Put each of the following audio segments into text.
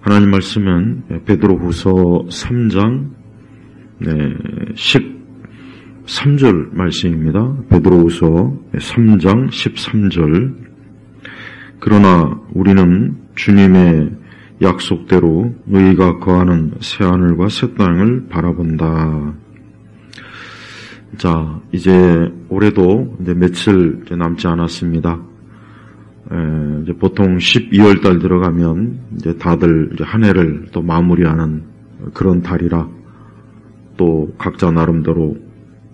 하나님 말씀은 베드로후서 3장 13절 말씀입니다. 베드로후서 3장 13절. 그러나 우리는 주님의 약속대로 너희가 거하는 새하늘과 새 땅을 바라본다. 자, 이제 올해도 이제 며칠 남지 않았습니다. 이제 보통 12월 달 들어가면 이제 다들 이제 한 해를 또 마무리하는 그런 달이라 또 각자 나름대로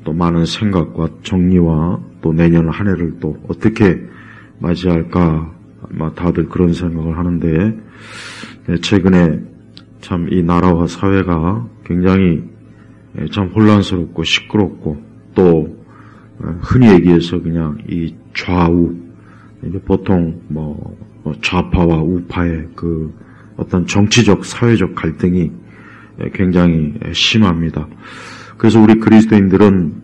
또 많은 생각과 정리와 또 내년 한 해를 또 어떻게 맞이할까 아마 다들 그런 생각을 하는데 최근에 참 이 나라와 사회가 굉장히 참 혼란스럽고 시끄럽고 또 흔히 얘기해서 그냥 이 좌우 보통 좌파와 우파의 그 어떤 정치적 사회적 갈등이 굉장히 심합니다. 그래서 우리 그리스도인들은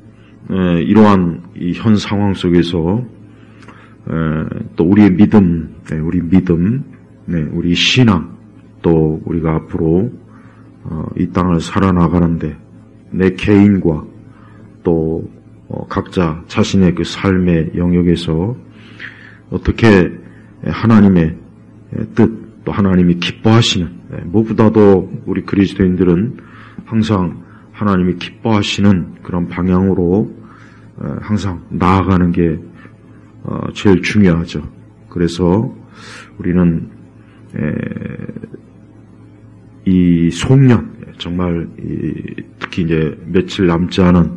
이러한 이 현 상황 속에서 또 우리의 믿음, 우리 신앙, 또 우리가 앞으로 이 땅을 살아나가는데 내 개인과 또 각자 자신의 그 삶의 영역에서 어떻게 하나님의 뜻, 또 하나님이 기뻐하시는, 무엇보다도 우리 그리스도인들은 항상 하나님이 기뻐하시는 그런 방향으로 항상 나아가는 게 제일 중요하죠. 그래서 우리는 이 송년, 정말 특히 이제 며칠 남지 않은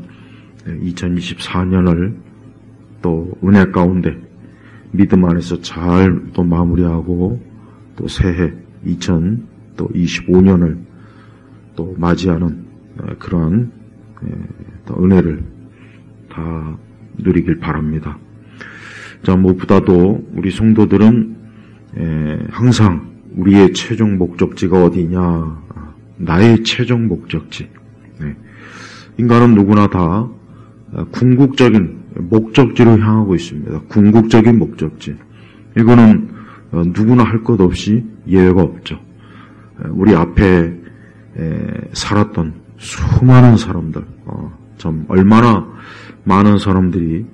2024년을 또 은혜 가운데 믿음 안에서 잘 또 마무리하고 또 새해 2025년을 또 맞이하는 그러한 또 은혜를 다 누리길 바랍니다. 자, 무엇보다도 우리 성도들은 항상 우리의 최종 목적지가 어디냐? 나의 최종 목적지. 인간은 누구나 다 궁극적인 목적지로 향하고 있습니다. 궁극적인 목적지. 이거는 누구나 할 것 없이 예외가 없죠. 우리 앞에 살았던 수많은 사람들, 참 얼마나 많은 사람들이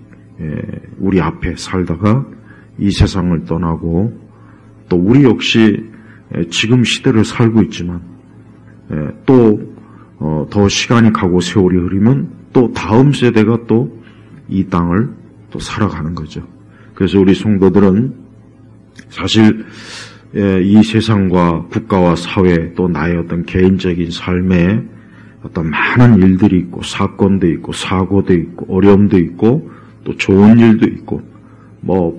우리 앞에 살다가 이 세상을 떠나고 또 우리 역시 지금 시대를 살고 있지만 또 더 시간이 가고 세월이 흐르면 또 다음 세대가 또 이 땅을 또 살아가는 거죠. 그래서 우리 성도들은 사실 이 세상과 국가와 사회 또 나의 어떤 개인적인 삶에 어떤 많은 일들이 있고 사건도 있고 사고도 있고 어려움도 있고 또 좋은 일도 있고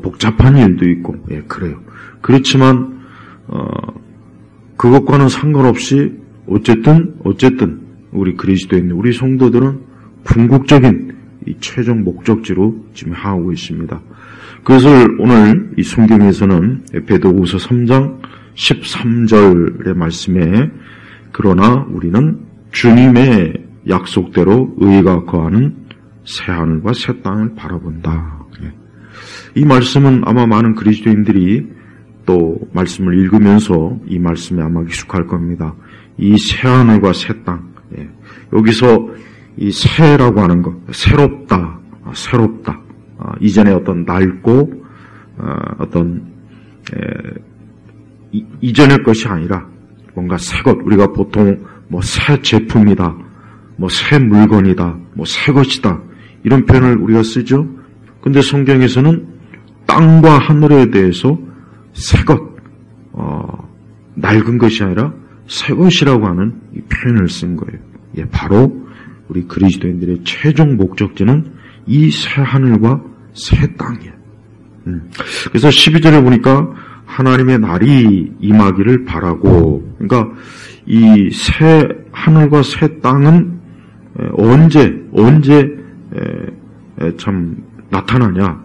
복잡한 일도 있고 그래요. 그렇지만 그것과는 상관없이 어쨌든 우리 그리스도인 우리 성도들은 궁극적인 이 최종 목적지로 지금 향하고 있습니다. 그래서 오늘 이 성경에서는 베드로후서 3장 13절의 말씀에 그러나 우리는 주님의 약속대로 의가 거하는 새하늘과 새 땅을 바라본다. 이 말씀은 아마 많은 그리스도인들이 또 말씀을 읽으면서 이 말씀에 아마 익숙할 겁니다. 이 새하늘과 새 땅. 여기서 이 새라고 하는 것, 새롭다. 이전에 어떤 낡고, 이전의 것이 아니라 뭔가 새 것, 우리가 보통 새 제품이다, 새 물건이다, 새 것이다, 이런 표현을 우리가 쓰죠. 근데 성경에서는 땅과 하늘에 대해서 새 것, 낡은 것이 아니라 새 것이라고 하는 이 표현을 쓴 거예요. 바로 우리 그리스도인들의 최종 목적지는 이 새 하늘과 새 땅이에요. 그래서 12절에 보니까 하나님의 날이 임하기를 바라고, 그러니까 이 새 하늘과 새 땅은 언제 참 나타나냐?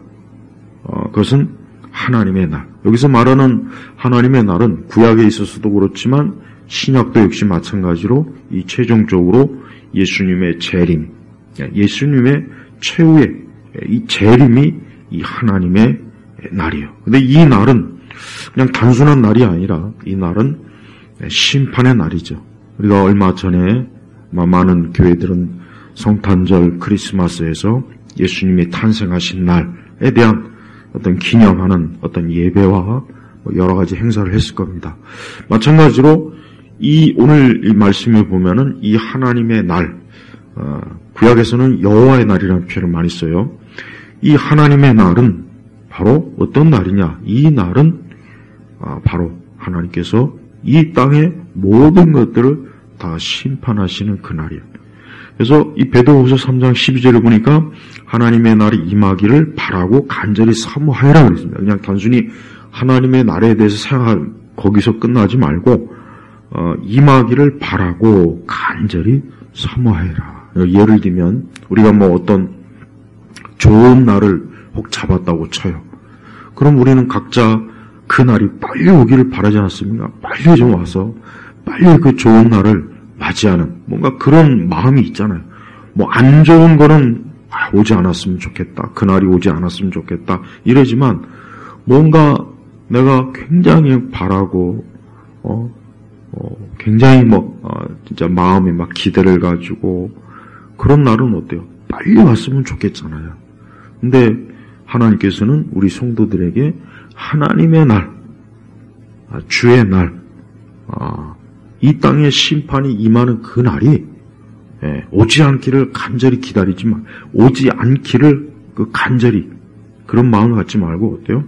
그것은 하나님의 날. 여기서 말하는 하나님의 날은 구약에 있어서도 그렇지만 신약도 역시 마찬가지로 이 최종적으로 예수님의 재림, 예수님의 최후의 이 재림이 이 하나님의 날이에요. 근데 이 날은 그냥 단순한 날이 아니라 이 날은 심판의 날이죠. 우리가 얼마 전에 많은 교회들은 성탄절 크리스마스에서 예수님이 탄생하신 날에 대한 어떤 기념하는 어떤 예배와 여러 가지 행사를 했을 겁니다. 마찬가지로 오늘 이 말씀을 보면은 이 하나님의 날, 구약에서는 여호와의 날이라는 표현을 많이 써요. 이 하나님의 날은 바로 어떤 날이냐? 이 날은 바로 하나님께서 이 땅의 모든 것들을 다 심판하시는 그 날이에요. 그래서 이 베드로후서 3장 12절을 보니까 하나님의 날이 임하기를 바라고 간절히 사모하여라 그랬습니다. 그냥 단순히 하나님의 날에 대해서 생각할 거기서 끝나지 말고 임하기를 바라고 간절히 사모하여라. 예를 들면 우리가 어떤 좋은 날을 혹 잡았다고 쳐요. 그럼 우리는 각자 그 날이 빨리 오기를 바라지 않습니까? 빨리 좀 와서 빨리 그 좋은 날을 맞이하는 뭔가 그런 마음이 있잖아요. 안 좋은 거는 오지 않았으면 좋겠다. 그날이 오지 않았으면 좋겠다. 이러지만 뭔가 내가 굉장히 바라고 굉장히 진짜 마음에 막 기대를 가지고 그런 날은 어때요? 빨리 왔으면 좋겠잖아요. 근데 하나님께서는 우리 성도들에게 하나님의 날, 주의 날, 이 땅의 심판이 임하는 그 날이 오지 않기를 간절히 기다리지만 오지 않기를 간절히 그런 마음을 갖지 말고 어때요?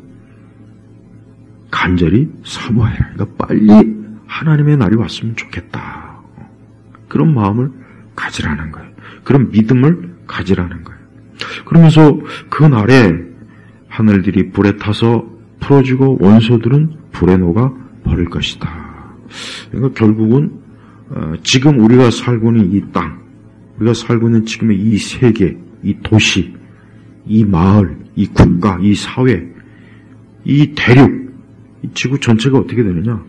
간절히 사모해라. 그러니까 빨리 하나님의 날이 왔으면 좋겠다. 그런 마음을 가지라는 거예요. 그런 믿음을 가지라는 거예요. 그러면서 그 날에 하늘들이 불에 타서 풀어지고 원소들은 불에 녹아 버릴 것이다. 그러니까 결국은 지금 우리가 살고 있는 이 땅, 우리가 살고 있는 지금의 이 세계, 이 도시, 이 마을, 이 국가, 이 사회, 이 대륙, 이 지구 전체가 어떻게 되느냐?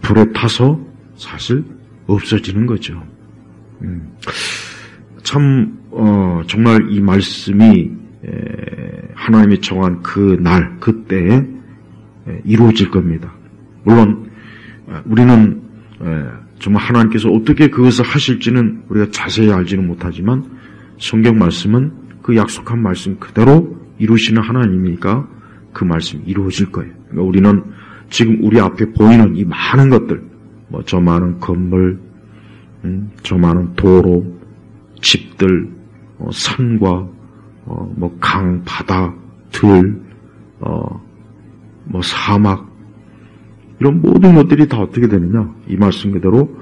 불에 타서 사실 없어지는 거죠. 참 정말 이 말씀이 하나님이 정한 그 날, 그때에 이루어질 겁니다. 물론 우리는 정말 하나님께서 어떻게 그것을 하실지는 우리가 자세히 알지는 못하지만 성경 말씀은 그 약속한 말씀 그대로 이루시는 하나님이니까 그 말씀이 이루어질 거예요. 그러니까 우리는 지금 우리 앞에 보이는 이 많은 것들, 저 많은 건물, 저 많은 도로, 집들, 산과 강, 바다, 들, 사막, 이런 모든 것들이 다 어떻게 되느냐? 이 말씀 그대로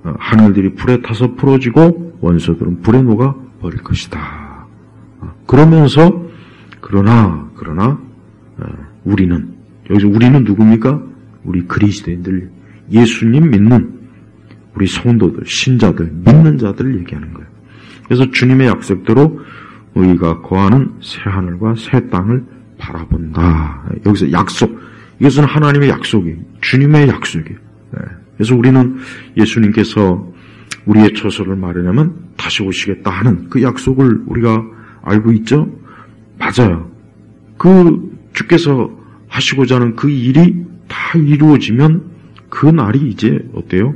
하늘들이 불에 타서 풀어지고 원소들은 불에 녹아 버릴 것이다. 그러면서 그러나 우리는 여기서 우리는 누굽니까? 우리 그리스도인들, 예수님 믿는 우리 성도들, 신자들, 믿는 자들을 얘기하는 거예요. 그래서 주님의 약속대로 우리가 거하는 새 하늘과 새 땅을 바라본다. 여기서 약속, 이것은 하나님의 약속이에요. 주님의 약속이에요. 그래서 우리는 예수님께서 우리의 처소를 마련하면 다시 오시겠다 하는 그 약속을 우리가 알고 있죠? 맞아요. 그 주께서 하시고자 하는 그 일이 다 이루어지면 그 날이 이제 어때요?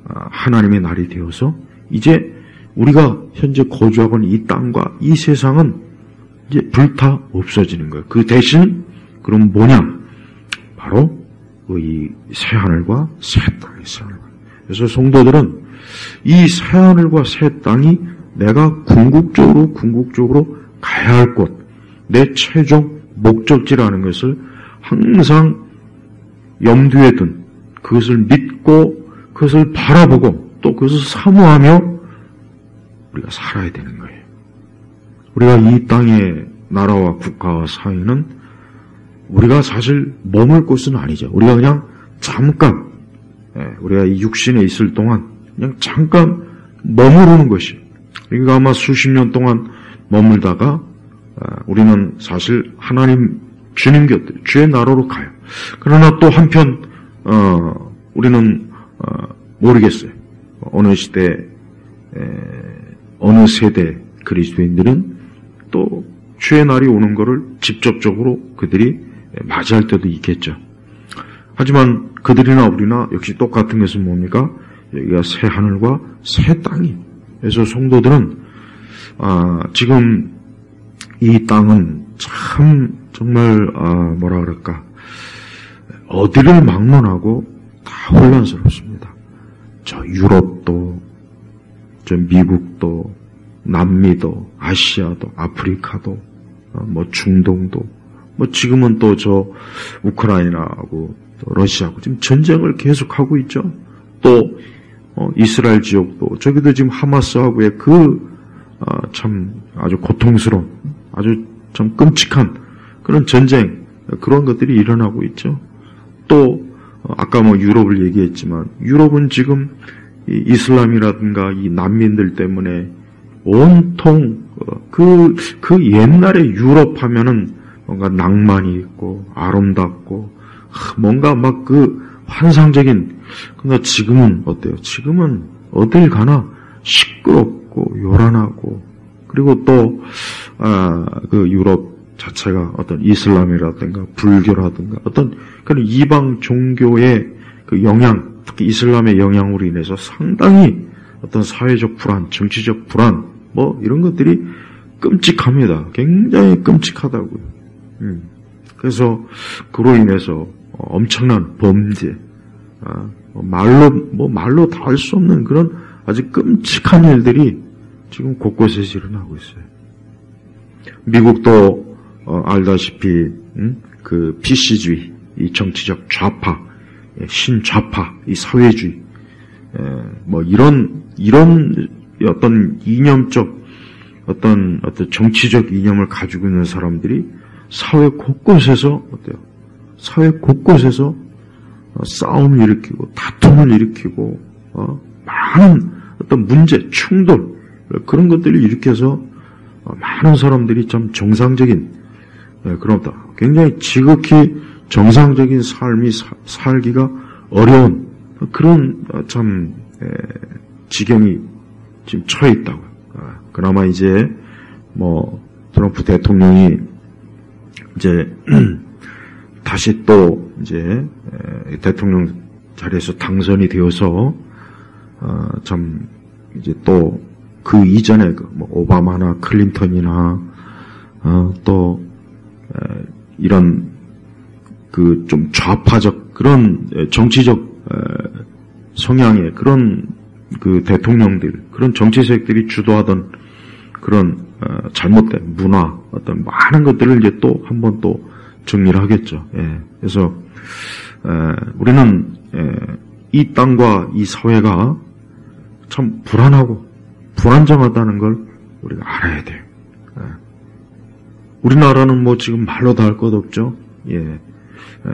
하나님의 날이 되어서 이제 우리가 현재 거주하고 있는 이 땅과 이 세상은 이제 불타 없어지는 거예요. 그 대신 그럼 뭐냐? 바로 이 새하늘과 새 땅이 있어요. 그래서 성도들은 이 새하늘과 새 땅이 내가 궁극적으로 가야 할 곳, 내 최종 목적지라는 것을 항상 염두에 둔, 그것을 믿고 그것을 바라보고 또 그것을 사모하며 우리가 살아야 되는 거예요. 우리가 이 땅의 나라와 국가와 사회는 우리가 사실 머물 곳은 아니죠. 우리가 그냥 잠깐, 우리가 이 육신에 있을 동안 그냥 잠깐 머무르는 것이. 그러니까 아마 수십 년 동안 머물다가 우리는 사실 하나님 주님 곁에 주의 나라로 가요. 그러나 또 한편 우리는 모르겠어요. 어느 시대 어느 세대 그리스도인들은 또 주의 날이 오는 것을 직접적으로 그들이 맞이할 때도 있겠죠. 하지만 그들이나 우리나 역시 똑같은 것은 뭡니까? 여기가 새 하늘과 새 땅이. 그래서 성도들은 지금 이 땅은 참 정말 뭐라 그럴까, 어디를 막론하고 다 혼란스럽습니다. 저 유럽도, 저 미국도, 남미도, 아시아도, 아프리카도, 뭐 중동도, 뭐 지금은 또 저 우크라이나하고 또 러시아하고 지금 전쟁을 계속하고 있죠. 또 이스라엘 지역도, 저기도 지금 하마스하고의 참 아주 고통스러운, 아주 참 끔찍한 그런 전쟁, 그런 것들이 일어나고 있죠. 또 아까 뭐 유럽을 얘기했지만, 유럽은 지금 이 이슬람이라든가 이 난민들 때문에 온통 그 옛날에 유럽 하면은 뭔가 낭만이 있고 아름답고 뭔가 막 환상적인. 그러나 지금은 어때요? 지금은 어딜 가나 시끄럽고 요란하고, 그리고 또 유럽 자체가 어떤 이슬람이라든가 불교라든가 어떤 그런 이방 종교의 그 영향, 특히 이슬람의 영향으로 인해서 상당히 어떤 사회적 불안, 정치적 불안, 뭐 이런 것들이 끔찍합니다. 굉장히 끔찍하다고요. 그래서 그로 인해서 엄청난 범죄, 말로 다 할 수 없는 그런 아주 끔찍한 일들이 지금 곳곳에서 일어나고 있어요. 미국도 알다시피 그 PC주의, 이 정치적 좌파, 신좌파, 이 사회주의, 뭐 이런 어떤 이념적 어떤 정치적 이념을 가지고 있는 사람들이 사회 곳곳에서 어때요? 사회 곳곳에서 싸움을 일으키고 다툼을 일으키고 많은 어떤 문제, 충돌, 그런 것들을 일으켜서 많은 사람들이 참 정상적인, 그렇다, 굉장히 지극히 정상적인 삶이 살기가 어려운 그런 참 지경이 지금 처해 있다고요. 그나마 이제 뭐 트럼프 대통령이 이제 다시 또 이제 대통령 자리에서 당선이 되어서 참 이제 또 그 이전에 뭐 오바마나 클린턴이나 또 이런 그 좀 좌파적 그런 정치적 성향의 그런 그 대통령들, 그런 정치 세력들이 주도하던 그런 잘못된 문화, 어떤 많은 것들을 이제 또 한 번 또 정리를 하겠죠. 예. 그래서 우리는 이 땅과 이 사회가 참 불안하고 불안정하다는 걸 우리가 알아야 돼요. 예. 우리나라는 뭐 지금 말로 다 할 것 없죠. 예.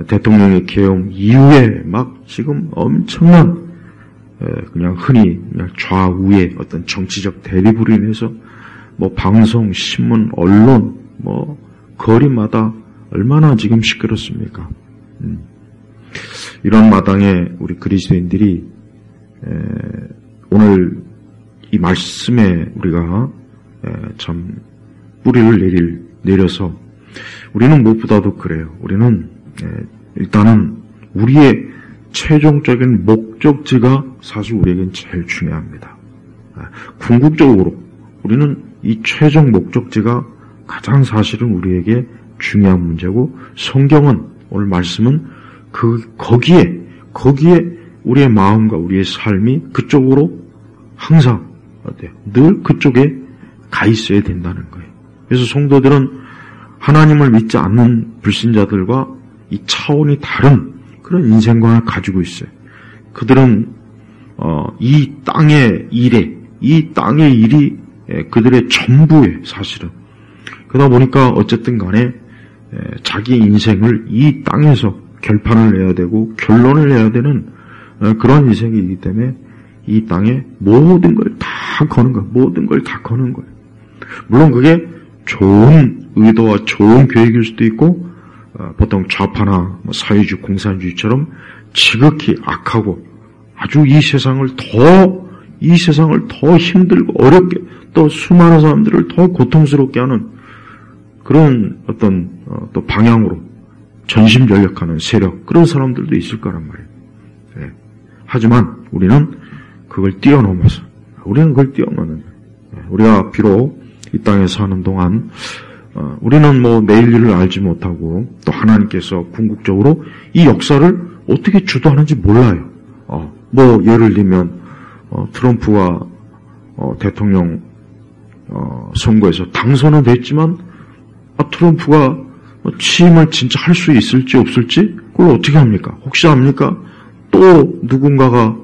대통령의 계엄 이후에 막 지금 엄청난 그냥 흔히 그냥 좌우의 어떤 정치적 대립으로 인해서 뭐 방송, 신문, 언론, 뭐 거리마다 얼마나 지금 시끄럽습니까? 이런 마당에 우리 그리스도인들이 오늘 이 말씀에 우리가 참 뿌리를 내려서 우리는 무엇보다도 그래요. 우리는 일단은 우리의 최종적인 목적지가 사실 우리에겐 제일 중요합니다. 궁극적으로 우리는 이 최종 목적지가 가장 사실은 우리에게 중요한 문제고, 성경은, 오늘 말씀은 거기에 우리의 마음과 우리의 삶이 그쪽으로 항상 늘 그쪽에 가 있어야 된다는 거예요. 그래서 성도들은 하나님을 믿지 않는 불신자들과 이 차원이 다른 그런 인생관을 가지고 있어요. 그들은 이 땅의 일이 그들의 전부에 사실은. 그러다 보니까 어쨌든 간에 자기 인생을 이 땅에서 결판을 내야 되고 결론을 내야 되는 그런 인생이기 때문에 이 땅에 모든 걸 다 거는 거예요. 물론 그게 좋은 의도와 좋은 계획일 수도 있고, 보통 좌파나 사회주의, 공산주의처럼 지극히 악하고 아주 이 세상을 더 힘들고 어렵게, 또 수많은 사람들을 더 고통스럽게 하는 그런 어떤 또 방향으로 전심전력하는 세력, 그런 사람들도 있을 거란 말이에요. 하지만 우리는 그걸 뛰어넘어서, 우리는 그걸 뛰어넘는, 우리가 비록 이 땅에 사는 동안 우리는 뭐 내일 일을 알지 못하고 또 하나님께서 궁극적으로 이 역사를 어떻게 주도하는지 몰라요. 뭐 예를 들면 트럼프가 대통령 선거에서 당선은 됐지만 트럼프가 취임을 진짜 할 수 있을지 없을지 그걸 어떻게 합니까? 혹시 압니까? 또 누군가가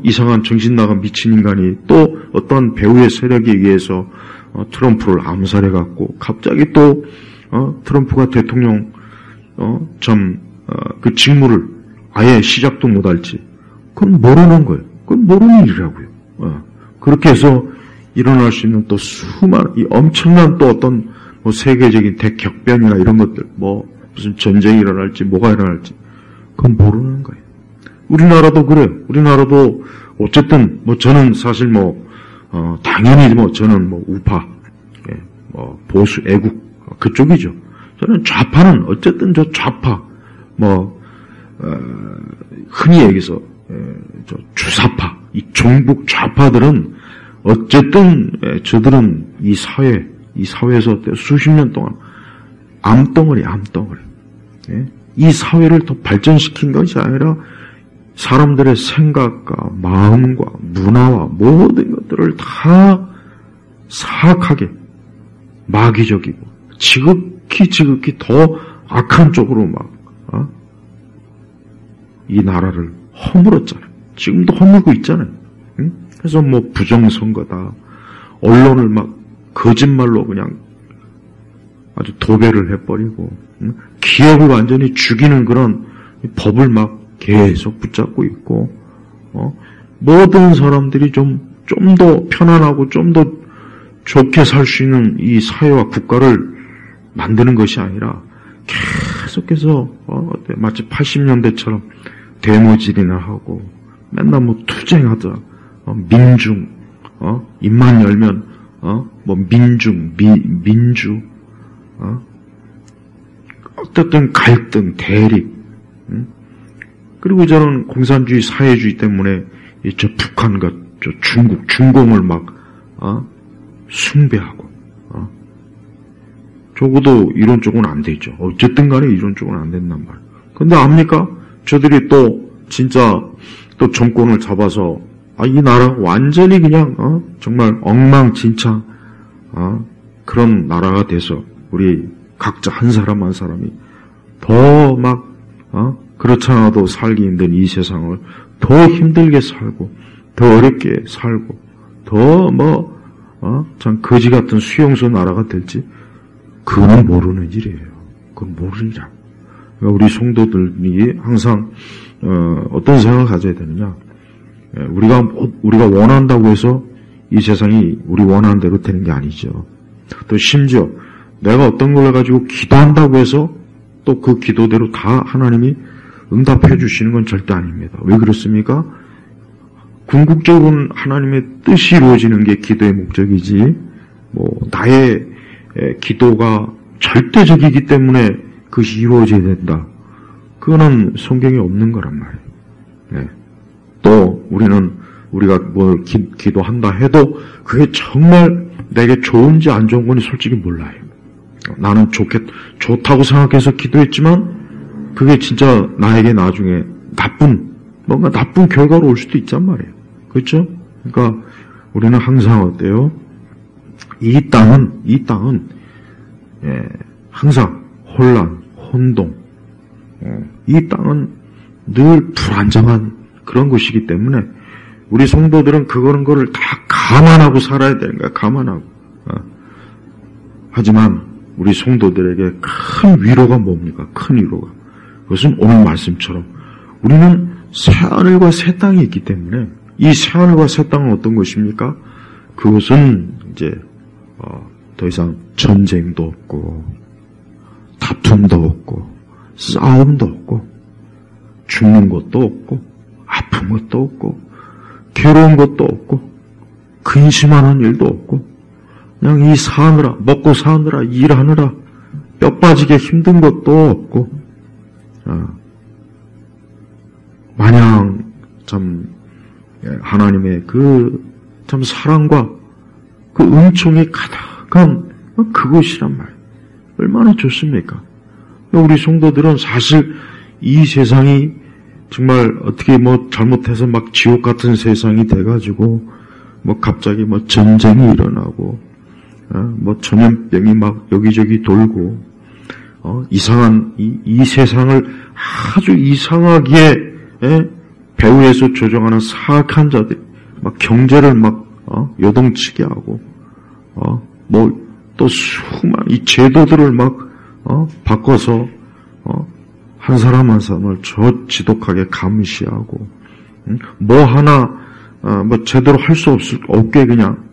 이상한 정신 나간 미친 인간이 또 어떤 배우의 세력에 의해서 트럼프를 암살해갖고 갑자기 또 트럼프가 대통령 그 직무를 아예 시작도 못할지 그건 모르는 거예요. 그건 모르는 일이라고요. 그렇게 해서 일어날 수 있는 또 수많은 이 엄청난 또 어떤 뭐 세계적인 대격변이나 이런 것들 뭐 무슨 전쟁이 일어날지 뭐가 일어날지 그건 모르는 거예요. 우리나라도 그래요. 우리나라도 어쨌든 뭐 저는 사실 뭐 당연히 뭐 저는 뭐 우파, 뭐 보수 애국 그쪽이죠. 저는 좌파는 어쨌든 저 좌파 뭐 흔히 얘기해서 저 주사파 이 종북 좌파들은 어쨌든 저들은 이 사회에서 수십 년 동안 암덩어리. 이 사회를 더 발전시킨 것이 아니라 사람들의 생각과 마음과 문화와 모든 것들을 다 사악하게 마귀적이고 지극히 더 악한 쪽으로 이 나라를 허물었잖아요. 지금도 허물고 있잖아요. 응? 그래서 뭐 부정선거다. 언론을 막 거짓말로 그냥 아주 도배를 해버리고 기업을 완전히 죽이는 그런 법을 막 계속 붙잡고 있고 모든 사람들이 좀 더 편안하고 좀 더 좋게 살 수 있는 이 사회와 국가를 만드는 것이 아니라 계속해서 마치 80년대처럼 대모질이나 하고 맨날 뭐 투쟁하자 민중 입만 열면 뭐 민주 어쨌든 갈등 대립 그리고 저는 공산주의 사회주의 때문에 저 북한과 저 중국 중공을 막 숭배하고 적어도 이런 쪽은 안 되죠. 어쨌든 간에 이런 쪽은 안 된단 말이에요. 근데 압니까? 저들이 또 진짜 또 정권을 잡아서 이 나라 완전히 그냥 정말 엉망진창 그런 나라가 돼서 우리 각자 한 사람 한 사람이 더 막 그렇잖아도 살기 힘든 이 세상을 더 힘들게 살고 더 어렵게 살고 더 참 거지 같은 수용소 나라가 될지 그건 모르는 일이에요. 그건 모르는 일이야. 그러니까 우리 성도들이 항상 어떤 생각을 가져야 되느냐? 우리가 원한다고 해서 이 세상이 우리 원하는 대로 되는 게 아니죠. 또 심지어 내가 어떤 걸 가지고 기도한다고 해서 또 그 기도대로 다 하나님이 응답해 주시는 건 절대 아닙니다. 왜 그렇습니까? 궁극적으로는 하나님의 뜻이 이루어지는 게 기도의 목적이지 뭐 나의 기도가 절대적이기 때문에 그것이 이루어져야 된다. 그거는 성경에 없는 거란 말이에요. 네. 또 우리가 뭘 기도한다 해도 그게 정말 내게 좋은지 안 좋은 건 솔직히 몰라요. 나는 좋다고 생각해서 기도했지만 그게 진짜 나에게 나중에 뭔가 나쁜 결과로 올 수도 있단 말이에요. 그렇죠? 그러니까 우리는 항상 어때요? 이 땅은 항상 혼란, 혼동. 이 땅은 늘 불안정한 그런 곳이기 때문에 우리 성도들은 거를 다 감안하고 살아야 되는 거야. 감안하고. 하지만 우리 성도들에게 큰 위로가 뭡니까? 큰 위로가. 그것은 오늘 말씀처럼 우리는 새하늘과 새 땅이 있기 때문에 이 새하늘과 새 땅은 어떤 것입니까? 그것은 이제 더 이상 전쟁도 없고 다툼도 없고 싸움도 없고 죽는 것도 없고 아픈 것도 없고 괴로운 것도 없고 근심하는 일도 없고 그냥 이 사느라 먹고 사느라 일하느라 뼈 빠지게 힘든 것도 없고 마냥 참 하나님의 그 참 사랑과 그 은총이 가득한 그것이란 말이에요. 얼마나 좋습니까? 우리 성도들은 사실 이 세상이 정말 어떻게 잘못해서 막 지옥 같은 세상이 돼가지고 갑자기 전쟁이 일어나고 전염병이 막 여기저기 돌고 이상한 이 세상을 아주 이상하게 배후에서 조종하는 사악한 자들이 막 경제를 요동치게 하고 또 수많은 이 제도들을 바꿔서 한 사람 한 사람을 저 지독하게 감시하고 하나 제대로 할 수 없게 그냥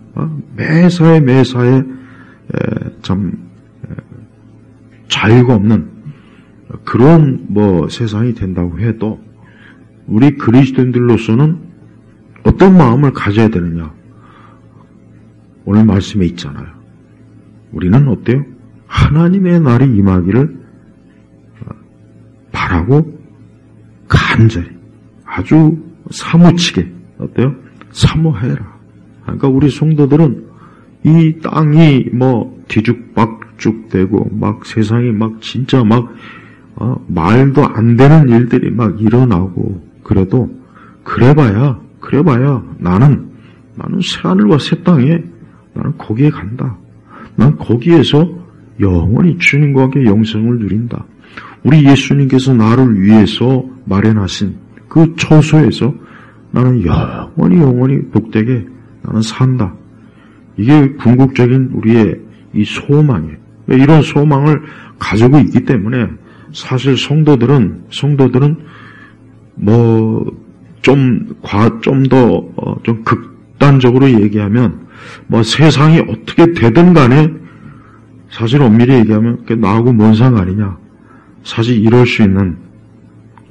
매사에 참 자유가 없는 그런 세상이 된다고 해도 우리 그리스도인들로서는 어떤 마음을 가져야 되느냐? 오늘 말씀에 있잖아요. 우리는 어때요? 하나님의 날이 임하기를 바라고 간절히 아주 사무치게 어때요? 사모해라. 그러니까 우리 성도들은 이 땅이 뒤죽박죽되고 세상이 진짜 말도 안 되는 일들이 일어나고 그래도 그래봐야 나는 새하늘과 새 땅에 나는 거기에 간다. 난 거기에서 영원히 주님과 함께 영생을 누린다. 우리 예수님께서 나를 위해서 마련하신 그 처소에서 나는 영원히 복되게 나는 산다. 이게 궁극적인 우리의 이 소망이에요. 이런 소망을 가지고 있기 때문에 사실 성도들은 좀 더 극단적으로 얘기하면 세상이 어떻게 되든 간에 사실 엄밀히 얘기하면 나하고 뭔 상관이냐. 사실 이럴 수 있는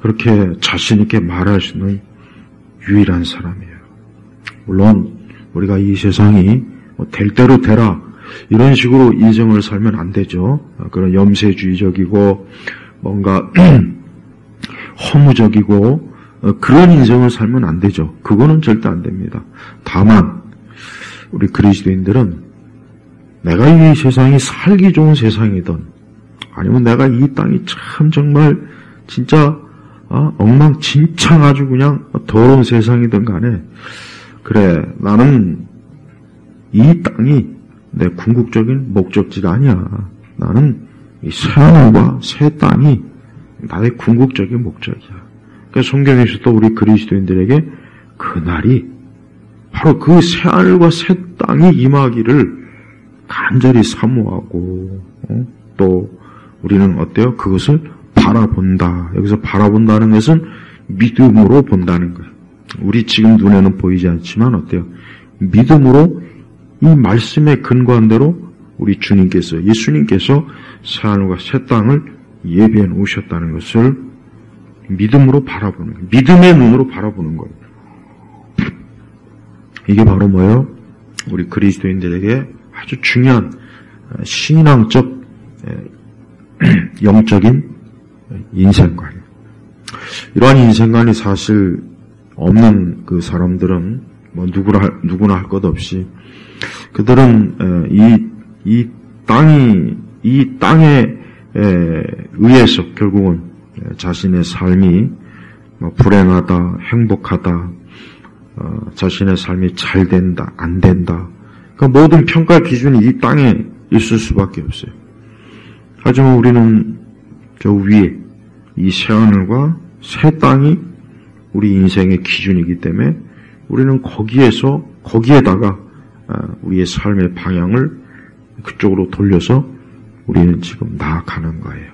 그렇게 자신 있게 말할 수 있는 유일한 사람이에요. 물론 우리가 이 세상이 될 대로 되라 이런 식으로 인생을 살면 안 되죠. 그런 염세주의적이고 뭔가 허무적이고 그런 인생을 살면 안 되죠. 그거는 절대 안 됩니다. 다만 우리 그리스도인들은 내가 이 세상이 살기 좋은 세상이든 아니면 내가 이 땅이 참 정말 진짜 엉망진창 아주 그냥 더러운 세상이든 간에 그래 나는 이 땅이 내 궁극적인 목적지가 아니야. 나는 이 새하늘과 새 땅이 나의 궁극적인 목적이야. 그러니까 성경에서도 우리 그리스도인들에게 그날이 바로 그 새하늘과 새 땅이 임하기를 간절히 사모하고 또 우리는 어때요? 그것을 바라본다. 여기서 바라본다는 것은 믿음으로 본다는 거예요. 우리 지금 눈에는 보이지 않지만 어때요? 믿음으로 이 말씀에 근거한 대로 우리 주님께서 예수님께서 새하늘과 새 땅을 예비해 놓으셨다는 것을 믿음으로 바라보는 거예요. 믿음의 눈으로 바라보는 거예요. 이게 바로 뭐예요? 우리 그리스도인들에게 아주 중요한 신앙적 영적인 인생관이에요. 이러한 인생관이 사실 없는 그 사람들은 누구나 할 것 없이 그들은 이 땅에 의해서 결국은 자신의 삶이 불행하다, 행복하다, 자신의 삶이 잘 된다, 안 된다. 그러니까 모든 평가 기준이 이 땅에 있을 수밖에 없어요. 하지만 우리는 저 위에 이 새하늘과 새 땅이 우리 인생의 기준이기 때문에 우리는 거기에다가 우리의 삶의 방향을 그쪽으로 돌려서 우리는 지금 나아가는 거예요.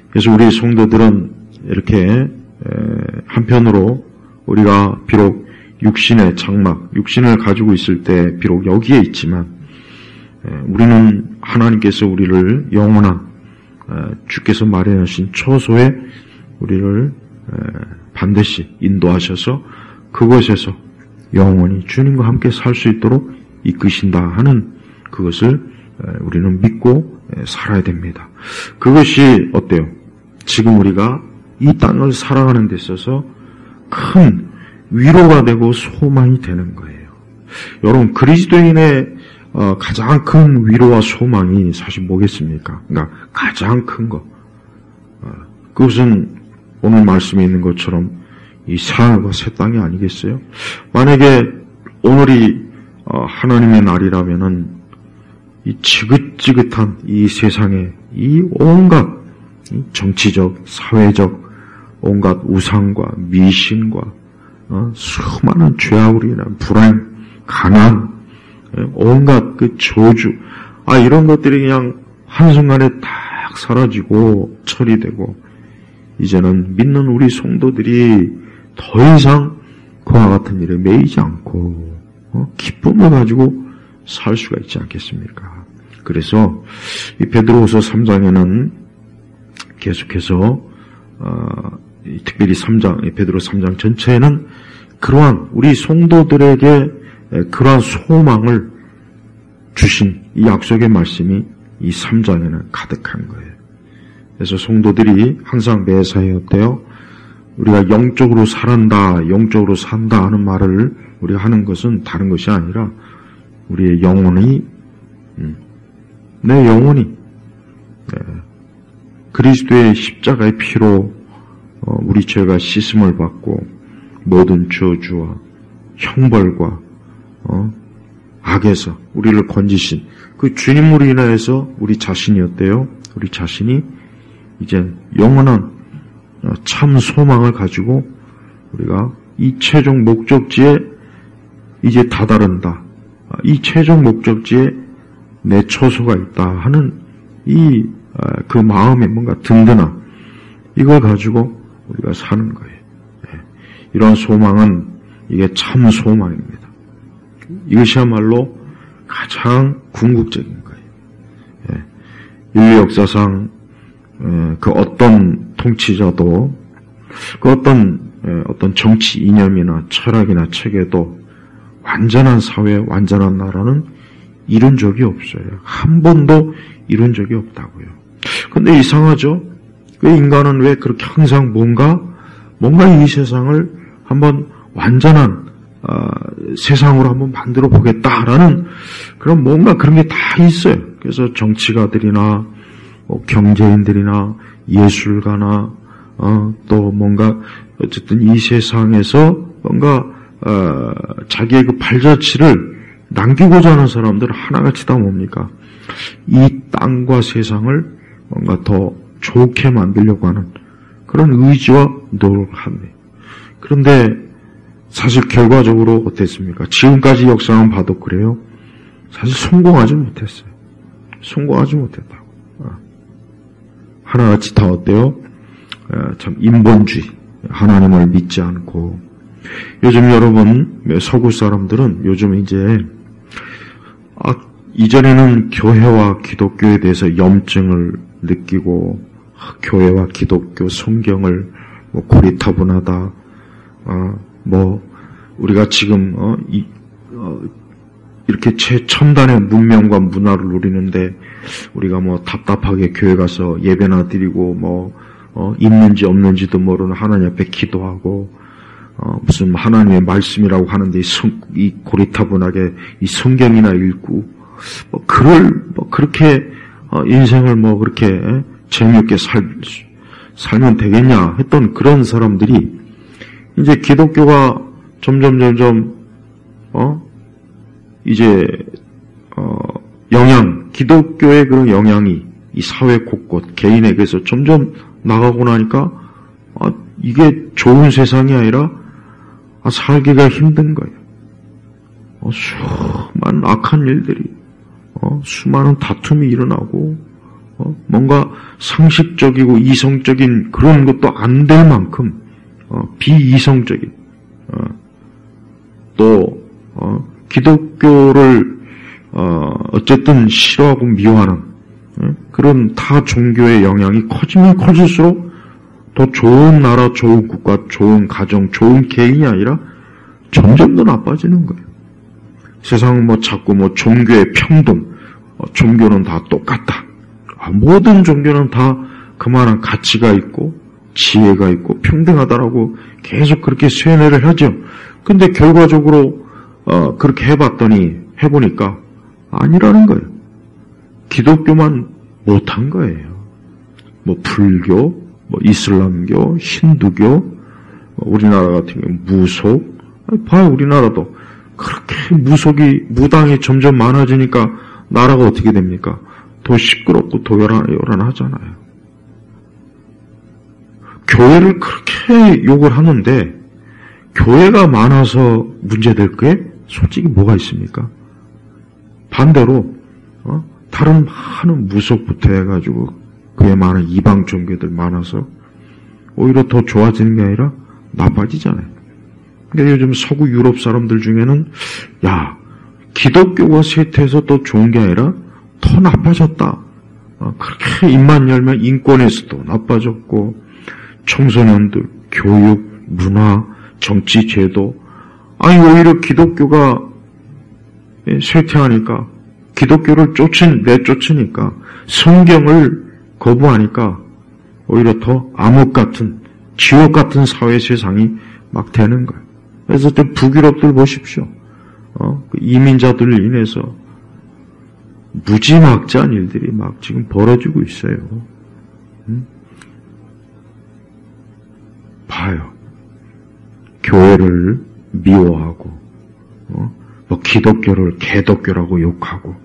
그래서 우리 성도들은 이렇게 한편으로 우리가 비록 육신의 장막, 육신을 가지고 있을 때 비록 여기에 있지만 우리는 하나님께서 우리를 영원한 주께서 마련하신 처소에 우리를 반드시 인도하셔서 그곳에서 영원히 주님과 함께 살 수 있도록 이끄신다 하는 그것을 우리는 믿고 살아야 됩니다. 그것이 어때요? 지금 우리가 이 땅을 살아가는 데 있어서 큰 위로가 되고 소망이 되는 거예요. 여러분, 그리스도인의 가장 큰 위로와 소망이 사실 뭐겠습니까? 그러니까 가장 큰 거. 그것은 오늘 말씀에 있는 것처럼 이 새하늘과 새 땅이 아니겠어요? 만약에 오늘이 하나님의 날이라면은 이 지긋지긋한 이 세상에 이 온갖 정치적, 사회적 온갖 우상과 미신과 수많은 죄악이나 불행, 가난, 온갖 그 저주, 이런 것들이 그냥 한순간에 딱 사라지고 처리되고, 이제는 믿는 우리 성도들이 더 이상 그와 같은 일에 매이지 않고 기쁨을 가지고 살 수가 있지 않겠습니까? 그래서 이 베드로후서 3장에는 계속해서 특별히 베드로 3장 전체에는 그러한 우리 성도들에게 그러한 소망을 주신 이 약속의 말씀이 이 3장에는 가득한 거예요. 그래서 성도들이 항상 매사에 어때요? 우리가 영적으로 살한다, 영적으로 산다 하는 말을 우리가 하는 것은 다른 것이 아니라 우리의 영혼이, 내 영혼이 그리스도의 십자가의 피로 우리 죄가 씻음을 받고 모든 저주와 형벌과 악에서 우리를 건지신 그 주님으로 인하여서 우리 자신이 어때요? 우리 자신이 이제 영원한 참 소망을 가지고 우리가 이 최종 목적지에 이제 다다른다. 이 최종 목적지에 내 처소가 있다 하는 그 마음의 뭔가 든든함, 이걸 가지고 우리가 사는 거예요. 이런 소망은 이게 참 소망입니다. 이것이야말로 가장 궁극적인 거예요. 인류 역사상 그 어떤 통치자도 그 어떤 정치 이념이나 철학이나 체계도 완전한 사회, 완전한 나라는 이룬 적이 없어요. 한 번도 이룬 적이 없다고요. 근데 이상하죠? 왜 인간은 왜 그렇게 항상 뭔가 이 세상을 한번 완전한 세상으로 한번 만들어 보겠다라는 그런 뭔가 그런 게 다 있어요. 그래서 정치가들이나 경제인들이나 예술가나 또 뭔가 어쨌든 이 세상에서 뭔가 자기의 그 발자취를 남기고자 하는 사람들은 하나같이 다 뭡니까? 이 땅과 세상을 뭔가 더 좋게 만들려고 하는 그런 의지와 노력을 합니다. 그런데 사실 결과적으로 어땠습니까? 지금까지 역사만 봐도 그래요. 사실 성공하지 못했어요. 성공하지 못했다고. 하나같이 다 어때요? 참 인본주의, 하나님을 믿지 않고. 요즘 여러분 서구 사람들은 요즘 이제 이전에는 교회와 기독교에 대해서 염증을 느끼고 교회와 기독교 성경을 고리타분하다. 우리가 지금 이렇게 최첨단의 문명과 문화를 누리는데 우리가 답답하게 교회 가서 예배나 드리고 있는지 없는지도 모르는 하나님 앞에 기도하고 무슨 하나님의 말씀이라고 하는데 이 고리타분하게 이 성경이나 읽고 그렇게 인생을 그렇게 재미있게 살면 되겠냐 했던 그런 사람들이 이제 기독교가 점점 이제 기독교의 그런 영향이 이 사회 곳곳 개인에게서 점점 나가고 나니까 이게 좋은 세상이 아니라 살기가 힘든 거예요. 수많은 악한 일들이 수많은 다툼이 일어나고 뭔가 상식적이고 이성적인 그런 것도 안 될 만큼 비이성적인 또 기독교를 어쨌든 싫어하고 미워하는 그런 타 종교의 영향이 커지면 커질수록 더 좋은 나라, 좋은 국가, 좋은 가정, 좋은 개인이 아니라 점점 더 나빠지는 거예요. 세상은 자꾸 종교의 평등, 종교는 다 똑같다. 모든 종교는 다 그만한 가치가 있고 지혜가 있고 평등하다라고 계속 그렇게 쇠뇌를 하죠. 근데 결과적으로 그렇게 해보니까 아니라는 거예요. 기독교만 못한 거예요. 뭐 불교, 뭐 이슬람교, 힌두교, 우리나라 같은 경우 무속, 봐요. 우리나라도 그렇게 무당이 점점 많아지니까 나라가 어떻게 됩니까? 더 시끄럽고 더 요란하잖아요. 교회를 그렇게 욕을 하는데 교회가 많아서 문제될 게 솔직히 뭐가 있습니까? 반대로 다른 많은 무속부터 해가지고 그에 많은 이방 종교들 많아서 오히려 더 좋아지는 게 아니라 나빠지잖아요. 그러니까 요즘 서구 유럽 사람들 중에는 기독교가 쇠퇴해서 더 좋은 게 아니라 더 나빠졌다. 그렇게 입만 열면 인권에서도 나빠졌고 청소년들, 교육, 문화, 정치, 제도 오히려 기독교가 쇠퇴하니까 기독교를 내쫓으니까 성경을 거부하니까 오히려 더 암흑 같은 지옥 같은 사회 세상이 막 되는 거예요. 그래서 북유럽들 보십시오. 이민자들을 인해서 무지막지한 일들이 막 지금 벌어지고 있어요. 봐요. 교회를 미워하고, 뭐 기독교를 개독교라고 욕하고,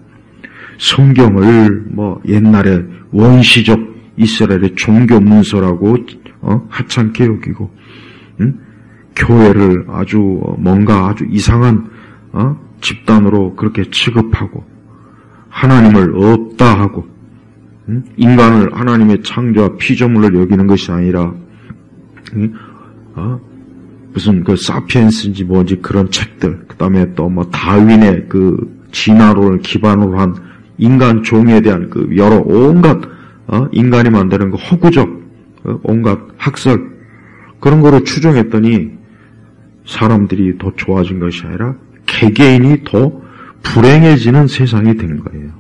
성경을 뭐 옛날에 원시적 이스라엘의 종교 문서라고 하찮게 여기고, 교회를 뭔가 아주 이상한 집단으로 그렇게 취급하고, 하나님을 없다 하고, 인간을 하나님의 창조와 피조물로 여기는 것이 아니라 무슨 사피엔스인지 뭔지 그런 책들, 그 다음에 또 뭐 다윈의 진화론을 기반으로 한 인간 종에 대한 여러 온갖 인간이 만드는 허구적 온갖 학설 그런 거로 추정했더니 사람들이 더 좋아진 것이 아니라 개개인이 더 불행해지는 세상이 된 거예요.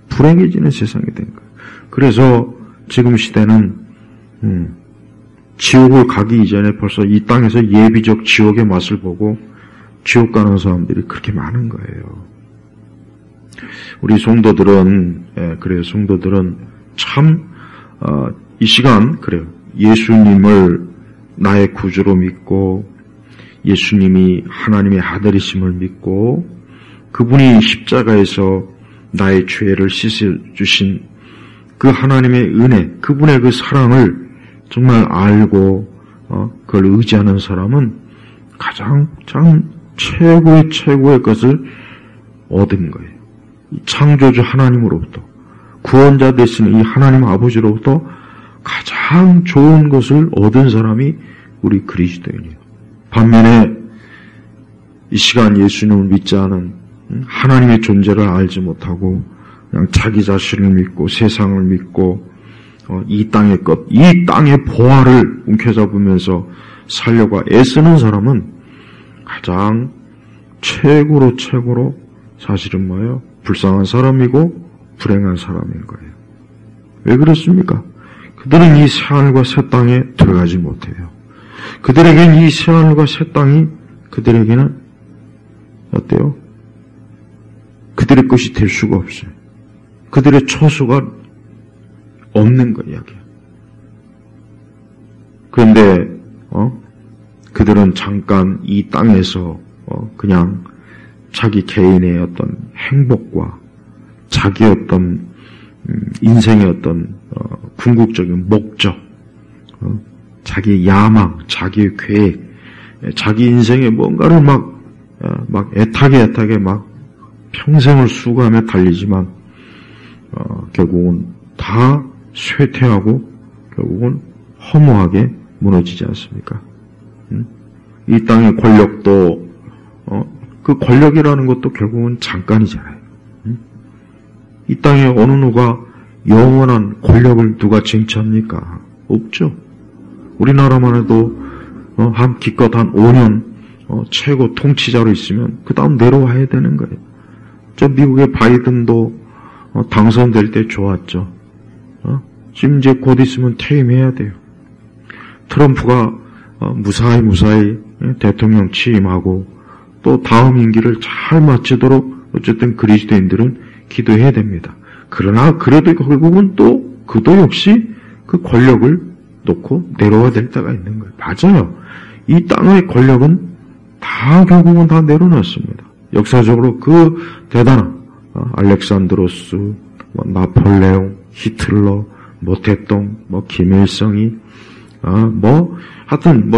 불행해지는 세상이 된 거예요. 그래서 지금 시대는 지옥을 가기 이전에 벌써 이 땅에서 예비적 지옥의 맛을 보고 지옥 가는 사람들이 그렇게 많은 거예요. 우리 성도들은 참 이 시간 그래요. 예수님을 나의 구주로 믿고 예수님이 하나님의 아들이심을 믿고 그분이 십자가에서 나의 죄를 씻어주신 그 하나님의 은혜, 그분의 그 사랑을 정말 알고 그걸 의지하는 사람은 가장 최고의 것을 얻은 거예요. 이 창조주 하나님으로부터 구원자 되시는 이 하나님 아버지로부터 가장 좋은 것을 얻은 사람이 우리 그리스도인이에요. 반면에 이 시간 예수님을 믿지 않은 하나님의 존재를 알지 못하고 그냥 자기 자신을 믿고 세상을 믿고 이 땅의 보화를 움켜잡으면서 살려고 애쓰는 사람은 가장 최고로 사실은 뭐예요? 불쌍한 사람이고 불행한 사람인 거예요. 왜 그렇습니까? 그들은 이 새하늘과 새 땅에 들어가지 못해요. 그들에게는 이 새하늘과 새 땅이 그들에게는 어때요? 그들의 것이 될 수가 없어요. 그들의 처소가 없는 거예요. 그런데 그들은 잠깐 이 땅에서 그냥 자기 개인의 어떤 행복과 자기 어떤 인생의 어떤 궁극적인 목적, 자기 야망, 자기 계획, 자기 인생에 뭔가를 막 애타게 막 평생을 수고하며 달리지만 결국은 다 쇠퇴하고 결국은 허무하게 무너지지 않습니까? 이 땅의 권력도 그 권력이라는 것도 결국은 잠깐이잖아요. 이 땅에 어느 누가 영원한 권력을 누가 쟁취합니까? 없죠. 우리나라만 해도 기껏 한 5년 최고 통치자로 있으면 그 다음 내려와야 되는 거예요. 저 미국의 바이든도 당선될 때 좋았죠. 지금 이제 곧 있으면 퇴임해야 돼요. 트럼프가 무사히 대통령 취임하고 또 다음 임기를 잘 마치도록 어쨌든 그리스도인들은 기도해야 됩니다. 그러나 그래도 결국은 또 그도 역시 그 권력을 놓고 내려와야 될 때가 있는 거예요. 맞아요. 이 땅의 권력은 다 결국은 다 내려놨습니다. 역사적으로 그 대단한 알렉산드로스, 나폴레옹, 히틀러, 대똥, 김일성이 하여튼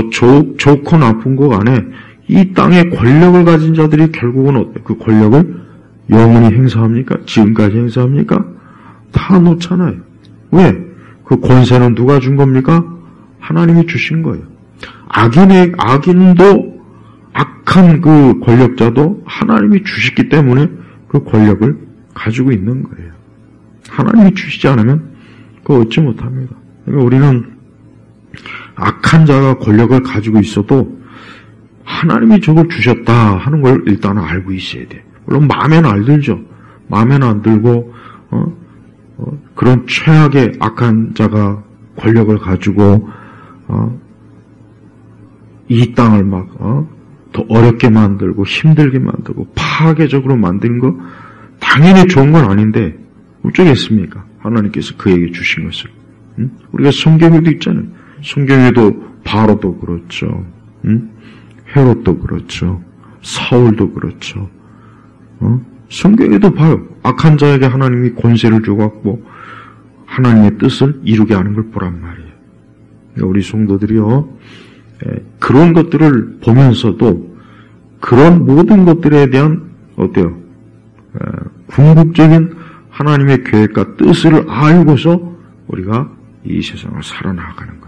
좋고 나쁜 거 간에 이 땅에 권력을 가진 자들이 결국은 그 권력을 영원히 행사합니까? 지금까지 행사합니까? 다 놓잖아요. 왜? 그 권세는 누가 준 겁니까? 하나님이 주신 거예요. 악인도 악한 그 권력자도 하나님이 주셨기 때문에 그 권력을 가지고 있는 거예요. 하나님이 주시지 않으면 그거 얻지 못합니다. 그러니까 우리는 악한 자가 권력을 가지고 있어도 하나님이 저걸 주셨다 하는 걸 일단 알고 있어야 돼. 물론 마음에는 안 들죠. 마음에는 안 들고 그런 최악의 악한 자가 권력을 가지고 이 땅을 더 어렵게 만들고 힘들게 만들고 파괴적으로 만드는 거 당연히 좋은 건 아닌데 어쩌겠습니까? 하나님께서 그에게 주신 것을. 우리가 성경에도 있잖아요. 성경에도 바로도 그렇죠. 헤롯도 그렇죠. 사울도 그렇죠. 성경에도 봐요. 악한 자에게 하나님이 권세를 주고 하나님의 뜻을 이루게 하는 걸 보란 말이에요. 그러니까 우리 성도들이요, 그런 것들을 보면서도 그런 모든 것들에 대한 궁극적인 하나님의 계획과 뜻을 알고서 우리가 이 세상을 살아나가는 거예요.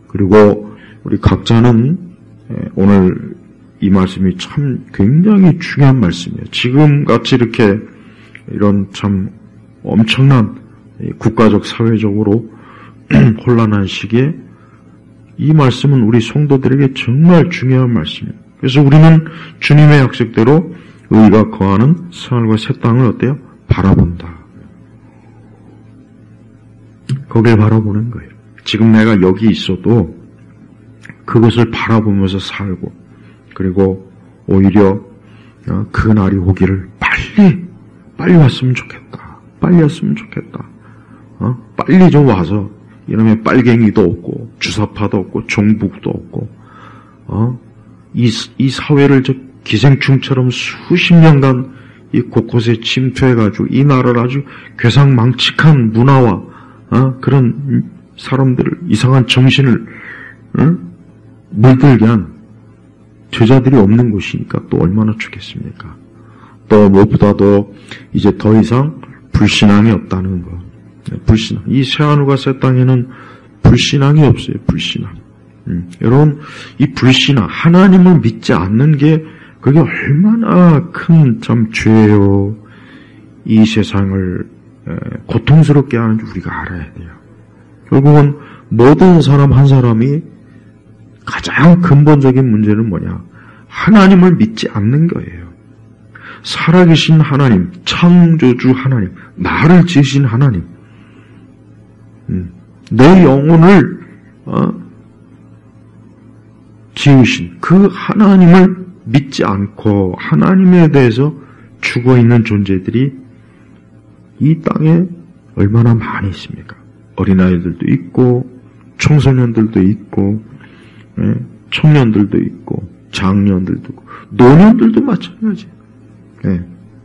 그리고 우리 각자는 오늘 이 말씀이 참 굉장히 중요한 말씀이에요. 지금같이 이렇게 이런 참 엄청난 국가적 사회적으로 혼란한 시기에 이 말씀은 우리 성도들에게 정말 중요한 말씀이에요. 그래서 우리는 주님의 약속대로 의가 거하는 생활과 새 땅을 어때요? 바라본다. 거길 바라보는 거예요. 지금 내가 여기 있어도 그것을 바라보면서 살고, 그리고 오히려 그 날이 오기를 빨리 왔으면 좋겠다. 빨리 왔으면 좋겠다. 빨리 좀 와서 이놈의 빨갱이도 없고 주사파도 없고 종북도 없고 이 사회를 저 기생충처럼 수십 년간 이 곳곳에 침투해가지고 이 나라를 아주 괴상망측한 문화와 그런 사람들을 이상한 정신을 물들게 한 제자들이 없는 곳이니까 또 얼마나 좋겠습니까? 또 무엇보다도 이제 더 이상 불신앙이 없다는 거. 불신앙. 이 새하늘과 새 땅에는 불신앙이 없어요. 불신앙. 여러분, 이 불신앙, 하나님을 믿지 않는 게 그게 얼마나 큰 참 죄예요. 이 세상을 고통스럽게 하는지 우리가 알아야 돼요. 결국은 모든 사람 한 사람이 가장 근본적인 문제는 뭐냐? 하나님을 믿지 않는 거예요. 살아계신 하나님, 창조주 하나님, 나를 지으신 하나님, 내 영혼을 지으신 그 하나님을 믿지 않고 하나님에 대해서 죽어있는 존재들이 이 땅에 얼마나 많이 있습니까? 어린아이들도 있고 청소년들도 있고 청년들도 있고 장년들도 있고 노년들도 마찬가지.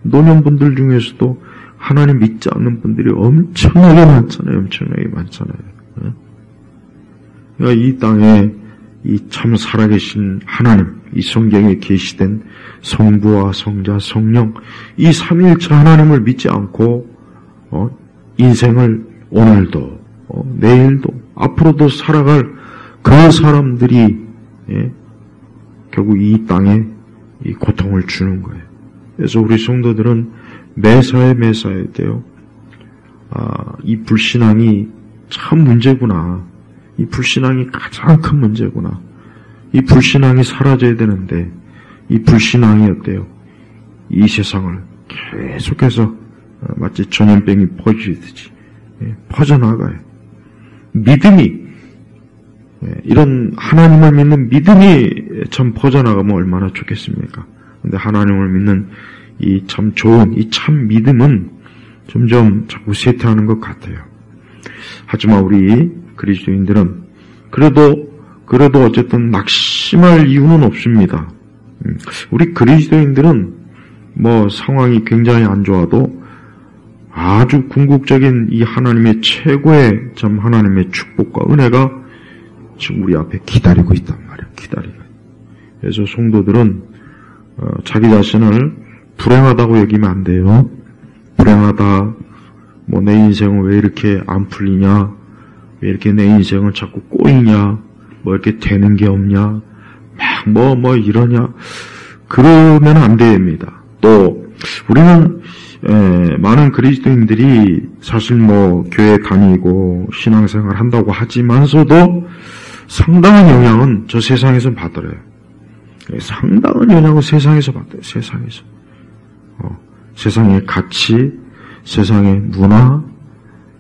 노년분들 중에서도 하나님 믿지 않는 분들이 엄청나게 많잖아요. 엄청나게 많잖아요. 그러니까 이 땅에 이 참 살아계신 하나님, 이 성경에 계시된 성부와 성자, 성령, 이 삼위일체 하나님을 믿지 않고 인생을 오늘도 내일도 앞으로도 살아갈 그 사람들이 결국 이 땅에 이 고통을 주는 거예요. 그래서 우리 성도들은 매사에 돼요. 이 불신앙이 참 문제구나. 이 불신앙이 가장 큰 문제구나. 이 불신앙이 사라져야 되는데 이 불신앙이 어때요? 이 세상을 계속해서 마치 전염병이 퍼지듯이 퍼져나가요. 믿음이 이런 하나님을 믿는 믿음이 참 퍼져나가면 얼마나 좋겠습니까? 근데 하나님을 믿는 이 참 좋은, 이 참 믿음은 점점 자꾸 쇠퇴하는 것 같아요. 하지만 우리 그리스도인들은 그래도 어쨌든 낙심할 이유는 없습니다. 우리 그리스도인들은 뭐 상황이 굉장히 안 좋아도 아주 궁극적인 이 하나님의 최고의 참 하나님의 축복과 은혜가 지금 우리 앞에 기다리고 있단 말이에요. 기다리고. 그래서 성도들은 자기 자신을 불행하다고 여기면 안 돼요. 불행하다. 뭐 내 인생은 왜 이렇게 안 풀리냐? 왜 이렇게 내 인생은 자꾸 꼬이냐? 뭐 이렇게 되는 게 없냐? 막 뭐 이러냐? 그러면 안 됩니다. 또 우리는 많은 그리스도인들이 사실 뭐 교회 다니고 신앙생활 한다고 하지만서도 상당한 영향은 저 세상에서 받더래요. 상당한 영향을 세상에서 받아요. 세상에서. 세상의 가치, 세상의 문화,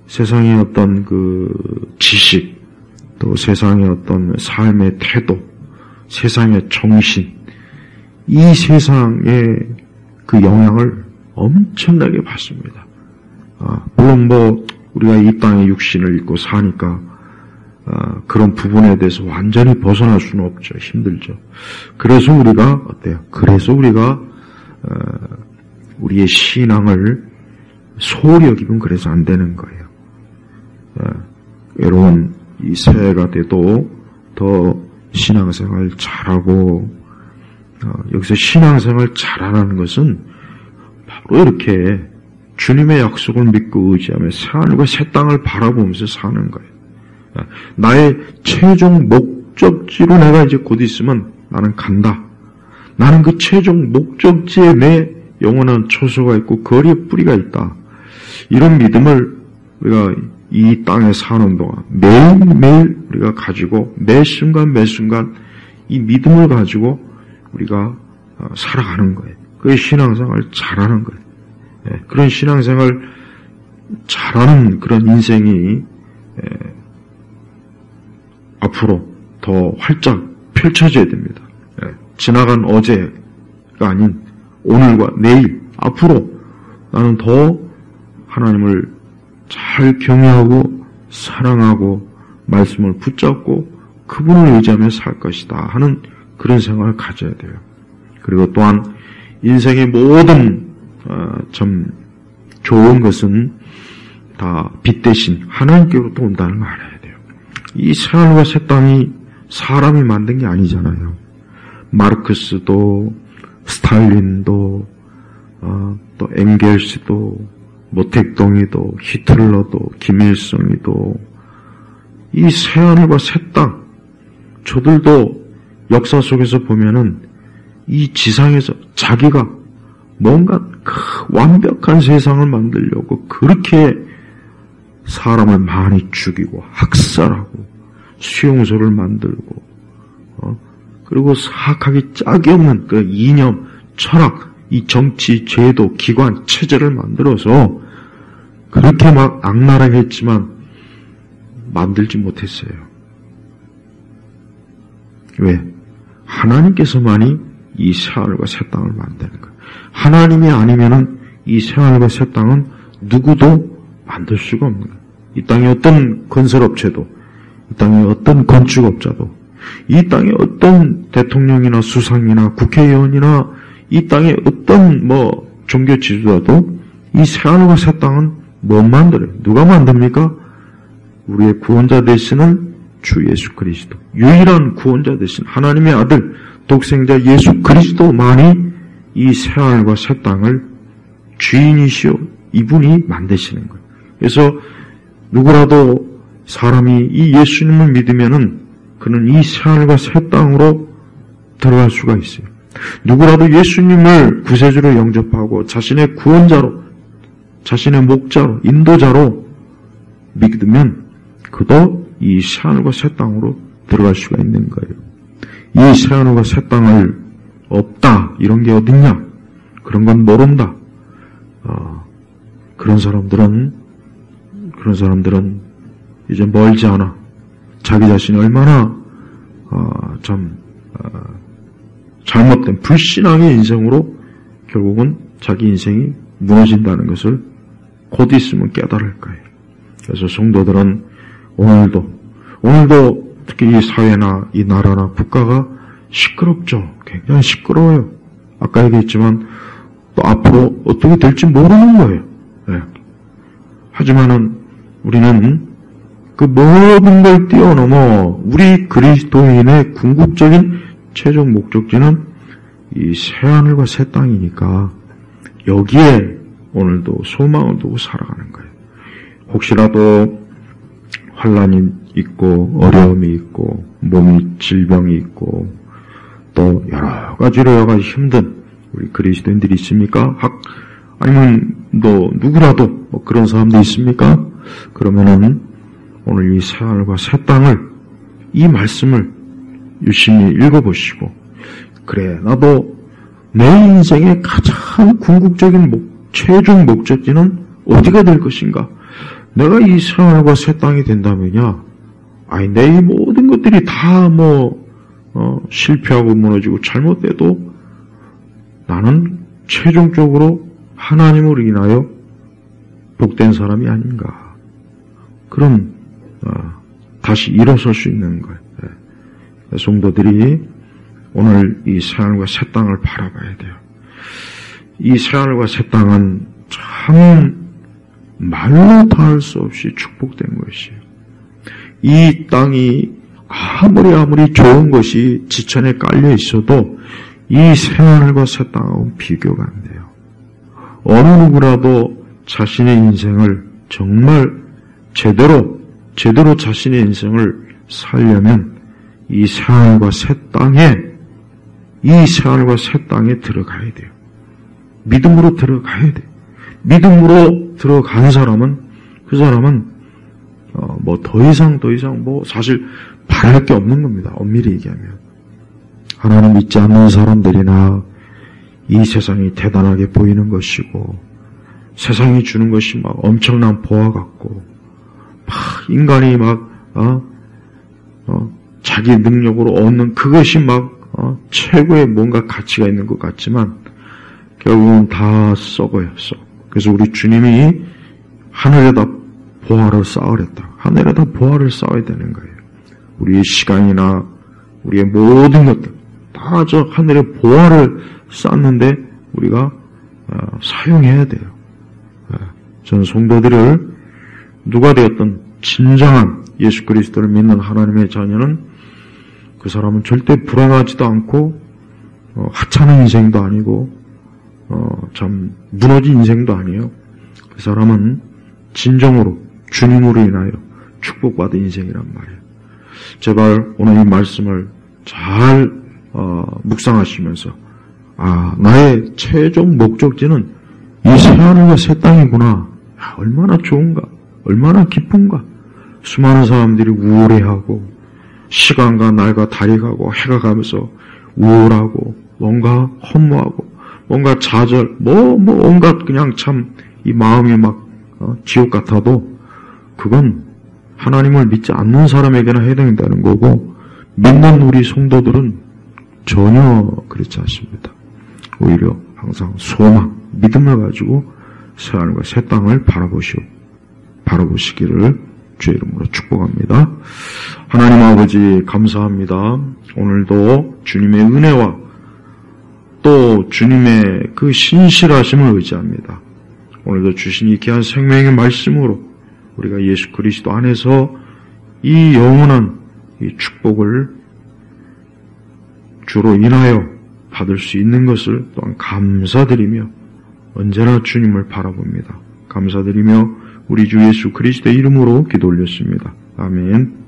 세상의 어떤 그 지식, 또 세상의 어떤 삶의 태도, 세상의 정신, 이 세상의 그 영향을 엄청나게 받습니다. 물론 뭐 우리가 이 땅에 육신을 입고 사니까 그런 부분에 대해서 완전히 벗어날 수는 없죠. 힘들죠. 그래서 우리가 어때요? 그래서 우리가 우리의 신앙을 소홀히 여기면 그래서 안 되는 거예요. 여러분 이 새해가 돼도 더 신앙생활 잘하고 여기서 신앙생활 잘하라는 것은 바로 이렇게 주님의 약속을 믿고 의지하며 새하늘과 새 땅을 바라보면서 사는 거예요. 나의 최종 목적지로 내가 이제 곧 있으면 나는 간다. 나는 그 최종 목적지에 내 영원한 처소가 있고 거리에 뿌리가 있다. 이런 믿음을 우리가 이 땅에 사는 동안 매일매일 우리가 가지고 매 순간 이 믿음을 가지고 우리가 살아가는 거예요. 그게 신앙생활 잘하는 거예요. 그런 신앙생활 잘하는 그런 인생이 앞으로 더 활짝 펼쳐져야 됩니다. 지나간 어제가 아닌 오늘과 내일, 앞으로 나는 더 하나님을 잘 경외하고 사랑하고 말씀을 붙잡고 그분을 의지하며 살 것이다 하는 그런 생각을 가져야 돼요. 그리고 또한 인생의 모든 참 좋은 것은 다 빛 대신 하나님께로부터 온다는 걸 알아야 돼요. 이 새하늘과 새 땅이 사람이 만든 게 아니잖아요. 마르크스도 스탈린도 또 엥겔스도 모택동이도 히틀러도 김일성이도 이 새하늘과 새 땅 저들도 역사 속에서 보면은 이 지상에서 자기가 뭔가 완벽한 세상을 만들려고 그렇게 사람을 많이 죽이고 학살하고 수용소를 만들고 그리고 사악하기 짝이 없는 그 이념, 철학, 이 정치, 제도, 기관, 체제를 만들어서 그렇게 막 악랄하게 했지만 만들지 못했어요. 왜? 하나님께서만이 이 새하늘과 새 땅을 만드는 거예요. 하나님이 아니면은 이 새하늘과 새 땅은 누구도 만들 수가 없는 거예요. 이 땅의 어떤 건설업체도, 이 땅의 어떤 건축업자도, 이 땅의 어떤 대통령이나 수상이나 국회의원이나 이 땅의 어떤 종교 지도자도 이 새하늘과 새 땅은 못 만들어요. 누가 만듭니까? 우리의 구원자 되시는 주 예수 그리스도, 유일한 구원자 되신 하나님의 아들 독생자 예수 그리스도만이 이 새하늘과 새 땅을 주인이시오 이분이 만드시는 거예요. 그래서 누구라도 사람이 이 예수님을 믿으면은 그는 이 새하늘과 새 땅으로 들어갈 수가 있어요. 누구라도 예수님을 구세주로 영접하고 자신의 구원자로, 자신의 목자로, 인도자로 믿으면 그도 이 새하늘과 새 땅으로 들어갈 수가 있는 거예요. 이 새하늘과 새 땅을 없다, 이런 게 어딨냐? 그런 건 모른다. 그런 사람들은 이제 멀지 않아 자기 자신이 얼마나 잘못된 불신앙의 인생으로 결국은 자기 인생이 무너진다는 것을 곧 있으면 깨달을 거예요. 그래서 성도들은 오늘도 특히 이 사회나 이 나라나 국가가 시끄럽죠. 굉장히 시끄러워요. 아까 얘기했지만 또 앞으로 어떻게 될지 모르는 거예요. 네. 하지만은 우리는 그 모든 걸 뛰어넘어 우리 그리스도인의 궁극적인 최종 목적지는 이 새하늘과 새 땅이니까 여기에 오늘도 소망을 두고 살아가는 거예요. 혹시라도 환난이 있고 어려움이 있고 몸이 질병이 있고 또 여러 가지로 힘든 우리 그리스도인들이 있습니까? 아니면 누구라도 뭐 그런 사람도 있습니까? 그러면은 오늘 이 새하늘과 새 땅을 이 말씀을 유심히 읽어보시고 그래 나도 내 인생의 가장 궁극적인 최종 목적지는 어디가 될 것인가? 내가 이 새하늘과 새 땅이 된다면야 내 이 모든 것들이 다 실패하고 무너지고 잘못돼도 나는 최종적으로 하나님으로 인하여 복된 사람이 아닌가. 그럼 다시 일어설 수 있는 거예요. 성도들이 오늘 이 새하늘과 새 땅을 바라봐야 돼요. 이 새하늘과 새 땅은 참 말로 다할 수 없이 축복된 것이에요. 이 땅이 아무리 좋은 것이 지천에 깔려 있어도 이 새하늘과 새 땅하고는 비교가 안 돼요. 어느 누구라도 자신의 인생을 정말 제대로 자신의 인생을 살려면 이 새하늘과 새 땅에 들어가야 돼요. 믿음으로 들어가야 돼요. 믿음으로 들어간 사람은 그 사람은 더 이상 사실 바랄 게 없는 겁니다. 엄밀히 얘기하면 하나님 믿지 않는 사람들이나 이 세상이 대단하게 보이는 것이고 세상이 주는 것이 막 엄청난 보화 같고 인간이 자기 능력으로 얻는 그것이 최고의 뭔가 가치가 있는 것 같지만 결국은 다 썩어요. 그래서 우리 주님이 하늘에다 보화를 쌓으랬다. 하늘에다 보화를 쌓아야 되는 거예요. 우리의 시간이나 우리의 모든 것들 다 저 하늘에 보화를 쌓는데 우리가 사용해야 돼요. 저는 성도들을 누가 되었든 진정한 예수 그리스도를 믿는 하나님의 자녀는 그 사람은 절대 불안하지도 않고 하찮은 인생도 아니고 참 무너진 인생도 아니에요. 그 사람은 진정으로 주님으로 인하여 축복받은 인생이란 말이에요. 제발 오늘 이 말씀을 잘 묵상하시면서 나의 최종 목적지는 이 새하늘과 새 땅이구나. 얼마나 좋은가, 얼마나 기쁜가. 수많은 사람들이 우울해하고 시간과 날과 달이 가고 해가 가면서 우울하고 뭔가 허무하고 뭔가 좌절 온갖 그냥 참 이 마음이 지옥 같아도 그건 하나님을 믿지 않는 사람에게나 해당된다는 거고 믿는 우리 성도들은 전혀 그렇지 않습니다. 오히려 항상 소망, 믿음을 가지고 새하늘과 새 땅을 바라보시기를 주의 이름으로 축복합니다. 하나님 아버지 감사합니다. 오늘도 주님의 은혜와 또 주님의 그 신실하심을 의지합니다. 오늘도 주신 이 귀한 생명의 말씀으로 우리가 예수 그리스도 안에서 이 영원한 이 축복을 주로 인하여 받을 수 있는 것을 또한 감사드리며 언제나 주님을 바라봅니다. 감사드리며 우리 주 예수 그리스도의 이름으로 기도 올렸습니다. 아멘.